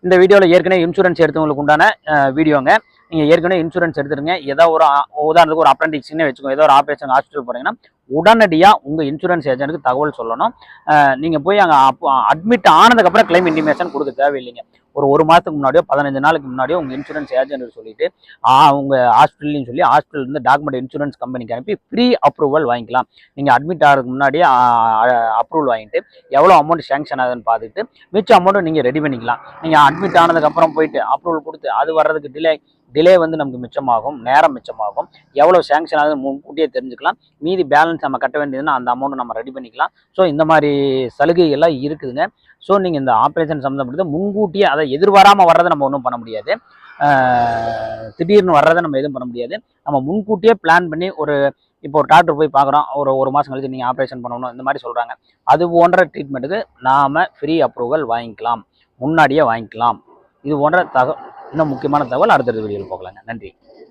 இந்த வீடியோவில் ஏற்கனவே இன்சூரன்ஸ் எடுத்தவங்களுக்கு உண்டான வீடியோங்க. நீங்கள் ஏற்கனவே இன்சூரன்ஸ் எடுத்துருங்க. ஏதோ ஒரு உதாரணத்துக்கு ஒரு அப்பரண்டிக்ஸ்னே வச்சுக்கோங்க, ஏதோ ஒரு ஆப்ரேஷன் ஹாஸ்பிட்டல் போகிறீங்கன்னா உடனடியாக உங்கள் இன்சூரன்ஸ் ஏஜென்ட்டுக்கு தகவல் சொல்லணும். நீங்கள் போய் அங்கே அட்மிட் ஆனதுக்கப்புறம் கிளைம் இன்டிமேஷன் கொடுக்க தேவையில்லைங்க. ஒரு மாதத்துக்கு முன்னாடியோ 15 நாளுக்கு முன்னாடியோ உங்கள் இன்சூரன்ஸ் ஏஜென்ட் சொல்லிட்டு உங்கள் ஹாஸ்பிட்டல்னு சொல்லி ஹாஸ்பிட்டல் டாக்குமெண்ட் இன்சூரன்ஸ் கம்பெனிக்கு அனுப்பி ஃப்ரீ அப்ரூவல் வாங்கிக்கலாம். நீங்கள் அட்மிட் ஆகிறதுக்கு முன்னாடியே அப்ரூவல் வாங்கிட்டு எவ்வளோ அமௌண்ட் சேங்ஷன் ஆகுதுன்னு பார்த்துட்டு மிச்ச அமௌண்ட்டு நீங்கள் ரெடி பண்ணிக்கலாம். நீங்கள் அட்மிட் ஆனதுக்கப்புறம் போயிட்டு அப்ரூவல் கொடுத்து அது வர்றதுக்கு டிலே வந்து நமக்கு மிச்சமாகும், நேரம் மிச்சமாகும். எவ்வளோ சேங்ஷன் ஆகுது முன்கூட்டியே தெரிஞ்சுக்கலாம். மீதி பேலன்ஸ் நம்ம கட்ட வேண்டியதுன்னா அந்த அமௌண்ட்டு நம்ம ரெடி பண்ணிக்கலாம். ஸோ இந்த மாதிரி சலுகைகள்லாம் இருக்குதுங்க. ஸோ நீங்கள் இந்த ஆப்ரேஷன் சம்மந்தப்பட்டது முன்கூட்டியே அதை எதிர்பாராமல் வர்றதை நம்ம ஒன்றும் பண்ண முடியாது. திடீர்னு வர்றதை நம்ம எதுவும் பண்ண முடியாது. நம்ம முன்கூட்டியே பிளான் பண்ணி இப்போ ஒரு டாக்டர் போய் பார்க்குறோம், ஒரு மாதம் கழிச்சு நீங்கள் ஆப்ரேஷன் பண்ணணும் இந்த மாதிரி சொல்கிறாங்க. அது போன்ற ட்ரீட்மெண்ட்டுக்கு நாம் ஃப்ரீ அப்ரூவல் வாங்கிக்கலாம், முன்னாடியே வாங்கிக்கலாம். இது போன்ற இன்னும் முக்கியமான தகவல் அடுத்த வீடியோவில் போகலாங்க. நன்றி.